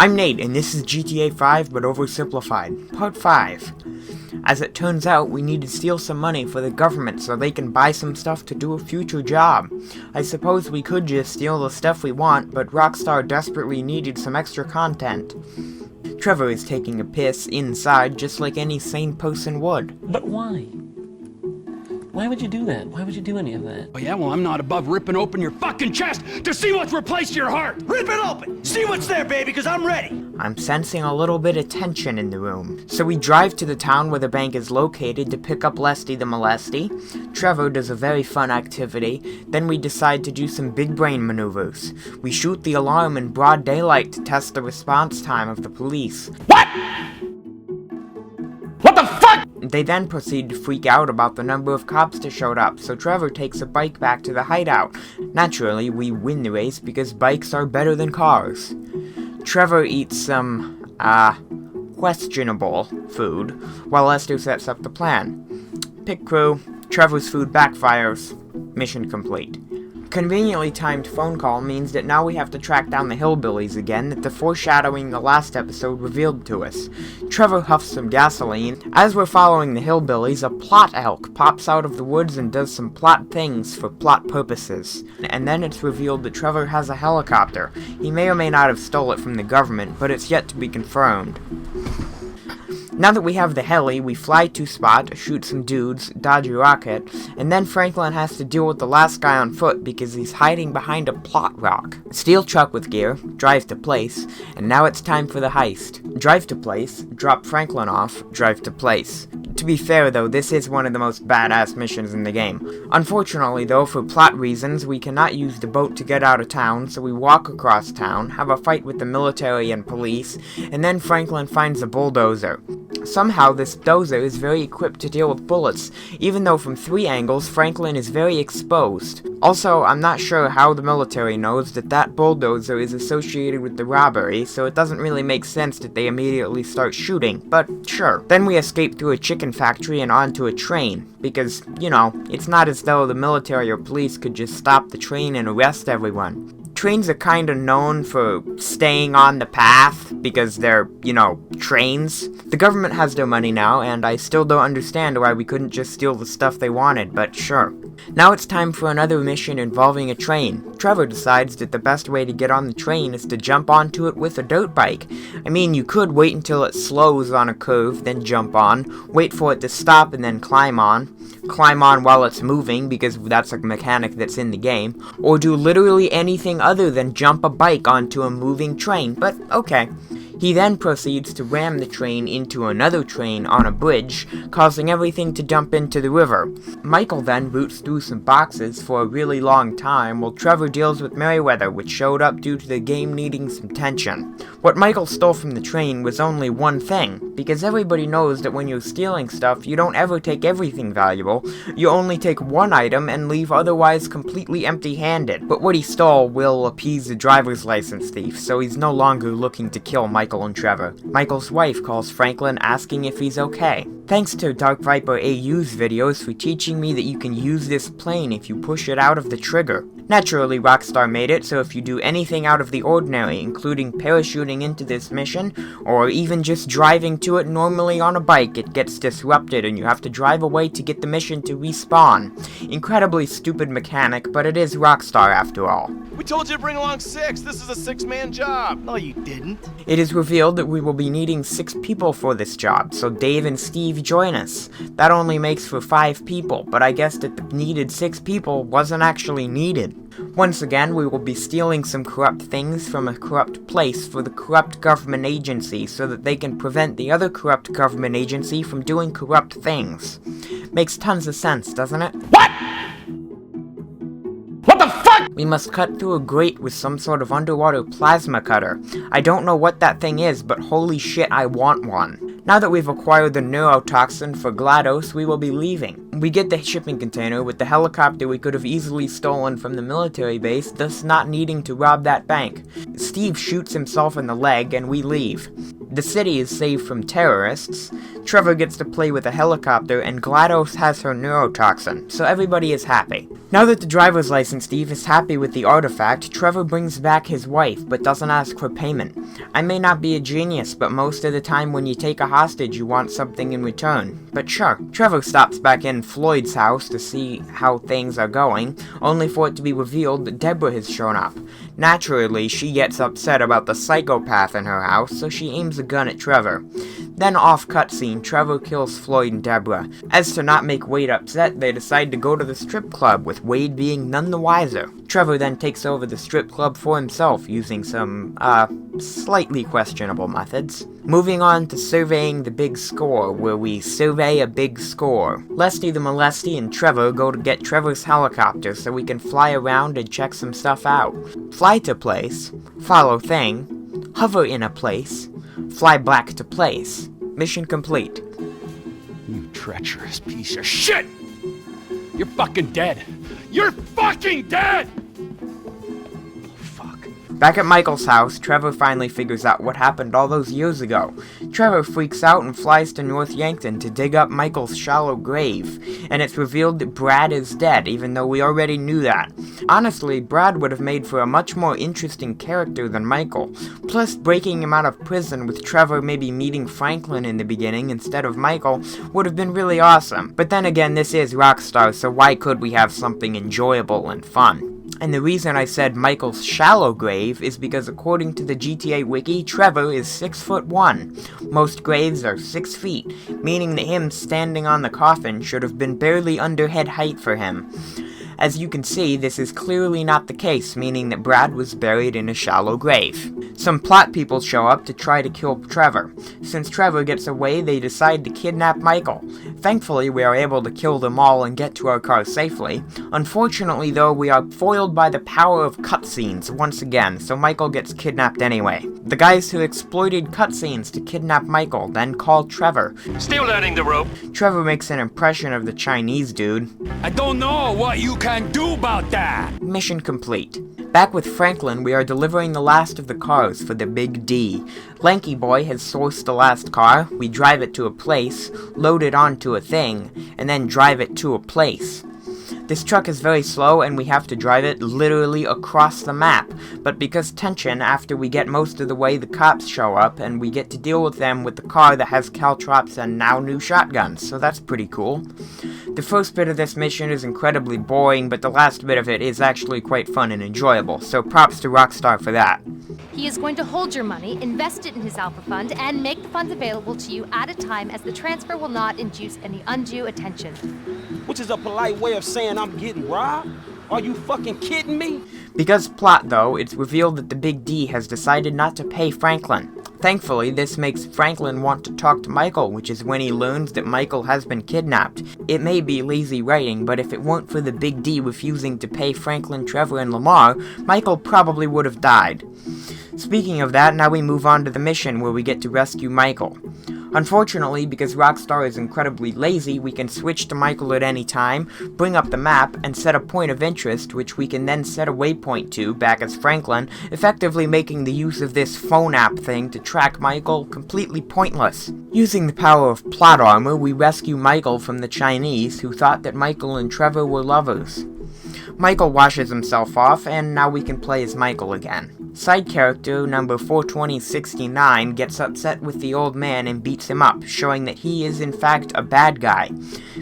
I'm Nate, and this is GTA 5, but oversimplified. Part 5. As it turns out, we need to steal some money for the government so they can buy some stuff to do a future job. I suppose we could just steal the stuff we want, but Rockstar desperately needed some extra content. Trevor is taking a piss inside just like any sane person would. But why? Why would you do that? Why would you do any of that? Oh yeah, well I'm not above ripping open your fucking chest to see what's replaced your heart! Rip it open! See what's there, baby, because I'm ready! I'm sensing a little bit of tension in the room. So we drive to the town where the bank is located to pick up Lesty the Molesty. Trevor does a very fun activity. Then we decide to do some big brain maneuvers. We shoot the alarm in broad daylight to test the response time of the police. What? What the fuck? They then proceed to freak out about the number of cops that showed up, so Trevor takes a bike back to the hideout. Naturally, we win the race because bikes are better than cars. Trevor eats some, questionable food, while Lester sets up the plan. Pit crew, Trevor's food backfires. Mission complete. Conveniently timed phone call means that now we have to track down the hillbillies again that the foreshadowing in the last episode revealed to us. Trevor huffs some gasoline. As we're following the hillbillies, a plot elk pops out of the woods and does some plot things for plot purposes. And then it's revealed that Trevor has a helicopter. He may or may not have stole it from the government, but it's yet to be confirmed. Now that we have the heli, we fly to spot, shoot some dudes, dodge a rocket, and then Franklin has to deal with the last guy on foot because he's hiding behind a plot rock. Steal truck with gear, drive to place, and now it's time for the heist. Drive to place, drop Franklin off, drive to place. To be fair though, this is one of the most badass missions in the game. Unfortunately though, for plot reasons, we cannot use the boat to get out of town, so we walk across town, have a fight with the military and police, and then Franklin finds a bulldozer. Somehow, this dozer is very equipped to deal with bullets, even though from 3 angles, Franklin is very exposed. Also, I'm not sure how the military knows that that bulldozer is associated with the robbery, so it doesn't really make sense that they immediately start shooting, but sure. Then we escape through a chicken factory and onto a train, because, you know, it's not as though the military or police could just stop the train and arrest everyone. Trains are kinda known for staying on the path because they're, you know, trains. The government has their money now, and I still don't understand why we couldn't just steal the stuff they wanted, but sure. Now it's time for another mission involving a train. Trevor decides that the best way to get on the train is to jump onto it with a dirt bike. I mean, you could wait until it slows on a curve, then jump on, wait for it to stop and then climb on while it's moving because that's a mechanic that's in the game, or do literally anything other than jump a bike onto a moving train, but okay. He then proceeds to ram the train into another train on a bridge, causing everything to dump into the river. Michael then boots through some boxes for a really long time, while Trevor deals with Merryweather, which showed up due to the game needing some tension. What Michael stole from the train was only one thing, because everybody knows that when you're stealing stuff, you don't ever take everything valuable, you only take one item and leave otherwise completely empty-handed. But what he stole will appease the driver's license thief, so he's no longer looking to kill Michael and Trevor. Michael's wife calls Franklin asking if he's okay. Thanks to Dark Viper AU's videos for teaching me that you can use this plane if you push it out of the trigger. Naturally, Rockstar made it so if you do anything out of the ordinary, including parachuting into this mission, or even just driving to it normally on a bike, it gets disrupted and you have to drive away to get the mission to respawn. Incredibly stupid mechanic, but it is Rockstar after all. We told you to bring along 6. This is a 6-man job. No, you didn't. It is revealed that we will be needing 6 people for this job, so Dave and Steve join us. That only makes for 5 people, but I guess that the needed 6 people wasn't actually needed. Once again, we will be stealing some corrupt things from a corrupt place for the corrupt government agency so that they can prevent the other corrupt government agency from doing corrupt things. Makes tons of sense, doesn't it? What? What the fuck? We must cut through a grate with some sort of underwater plasma cutter. I don't know what that thing is, but holy shit, I want one. Now that we've acquired the neurotoxin for GLaDOS, we will be leaving. We get the shipping container with the helicopter we could have easily stolen from the military base, thus not needing to rob that bank. Steve shoots himself in the leg and we leave. The city is saved from terrorists, Trevor gets to play with a helicopter, and GLaDOS has her neurotoxin, so everybody is happy. Now that the driver's license thief is happy with the artifact, Trevor brings back his wife, but doesn't ask for payment. I may not be a genius, but most of the time when you take a hostage you want something in return. But sure, Trevor stops back in Floyd's house to see how things are going, only for it to be revealed that Deborah has shown up. Naturally, she gets upset about the psychopath in her house, so she aims a gun at Trevor. Then off cutscene, Trevor kills Floyd and Deborah. As to not make Wade upset, they decide to go to the strip club, with Wade being none the wiser. Trevor then takes over the strip club for himself, using some, slightly questionable methods. Moving on to surveying the big score, where we survey a big score. Lesty the Molesty and Trevor go to get Trevor's helicopter so we can fly around and check some stuff out. Fly to place, follow thing, hover in a place, fly back to place. Mission complete. You treacherous piece of shit! You're fucking dead! You're fucking dead! Fuck. Back at Michael's house, Trevor finally figures out what happened all those years ago. Trevor freaks out and flies to North Yankton to dig up Michael's shallow grave, and it's revealed that Brad is dead, even though we already knew that. Honestly, Brad would have made for a much more interesting character than Michael. Plus, breaking him out of prison with Trevor maybe meeting Franklin in the beginning instead of Michael would have been really awesome. But then again, this is Rockstar, so why could we have something enjoyable and fun? And the reason I said Michael's shallow grave is because according to the GTA wiki, Trevor is 6'1". Most graves are 6 feet, meaning that him standing on the coffin should have been barely under head height for him. As you can see, this is clearly not the case, meaning that Brad was buried in a shallow grave. Some plot people show up to try to kill Trevor. Since Trevor gets away, they decide to kidnap Michael. Thankfully, we are able to kill them all and get to our car safely. Unfortunately, though, we are foiled by the power of cutscenes once again, so Michael gets kidnapped anyway. The guys who exploited cutscenes to kidnap Michael then call Trevor. Still learning the rope. Trevor makes an impression of the Chinese dude. I don't know what you can do about that! Mission complete. Back with Franklin, we are delivering the last of the cars for the Big D. Lanky Boy has sourced the last car, we drive it to a place, load it onto a thing, and then drive it to a place. This truck is very slow and we have to drive it literally across the map, but because tension, after we get most of the way the cops show up and we get to deal with them with the car that has caltrops and now new shotguns, so that's pretty cool. The first bit of this mission is incredibly boring, but the last bit of it is actually quite fun and enjoyable, so props to Rockstar for that. He is going to hold your money, invest it in his alpha fund, and make the funds available to you at a time as the transfer will not induce any undue attention. Which is a polite way of saying I'm getting robbed? Are you fucking kidding me? Because plot though, it's revealed that the Big D has decided not to pay Franklin. Thankfully, this makes Franklin want to talk to Michael, which is when he learns that Michael has been kidnapped. It may be lazy writing, but if it weren't for the Big D refusing to pay Franklin, Trevor, and Lamar, Michael probably would have died. Speaking of that, now we move on to the mission where we get to rescue Michael. Unfortunately, because Rockstar is incredibly lazy, we can switch to Michael at any time, bring up the map, and set a point of interest, which we can then set a waypoint to, back as Franklin, effectively making the use of this phone app thing to track Michael completely pointless. Using the power of plot armor, we rescue Michael from the Chinese, who thought that Michael and Trevor were lovers. Michael washes himself off, and now we can play as Michael again. Side character number 42069 gets upset with the old man and beats him up, showing that he is in fact a bad guy.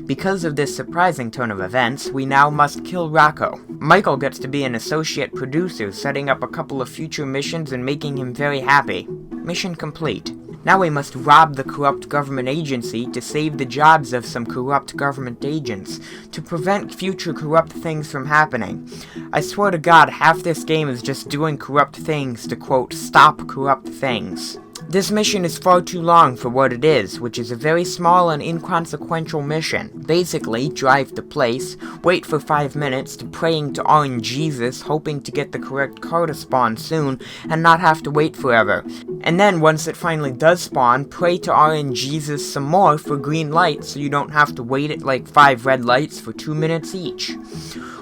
Because of this surprising turn of events, we now must kill Rocco. Michael gets to be an associate producer, setting up a couple of future missions and making him very happy. Mission complete. Now we must rob the corrupt government agency to save the jobs of some corrupt government agents, to prevent future corrupt things from happening. I swear to God, half this game is just doing corrupt things to, quote, stop corrupt things. This mission is far too long for what it is, which is a very small and inconsequential mission. Basically, drive to place, wait for 5 minutes to praying to Orange Jesus, hoping to get the correct car to spawn soon, and not have to wait forever. And then, once it finally does spawn, pray to RNGesus some more for green lights so you don't have to wait at like 5 red lights for 2 minutes each.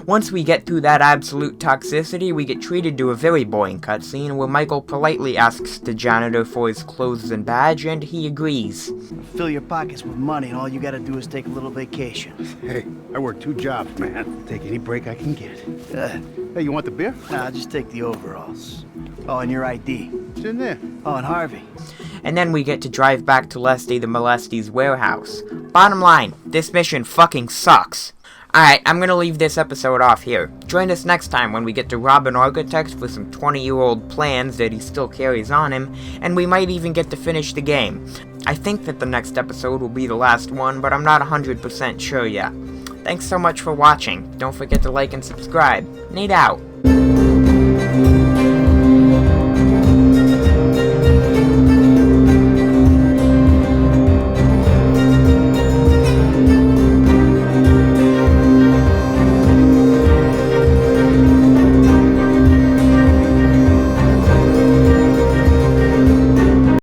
Once we get through that absolute toxicity, we get treated to a very boring cutscene where Michael politely asks the janitor for his clothes and badge, and he agrees. Fill your pockets with money, and all you gotta do is take a little vacation. Hey, I work 2 jobs, man. Take any break I can get. Hey, you want the beer? Nah, just take the overalls. Oh, and your ID. It's in there. Oh, and Harvey. And then we get to drive back to Lesty the Moleste's warehouse. Bottom line, this mission fucking sucks. Alright, I'm gonna leave this episode off here. Join us next time when we get to rob an architect for some 20-year-old plans that he still carries on him, and we might even get to finish the game. I think that the next episode will be the last one, but I'm not 100% sure yet. Thanks so much for watching. Don't forget to like and subscribe. Nate out.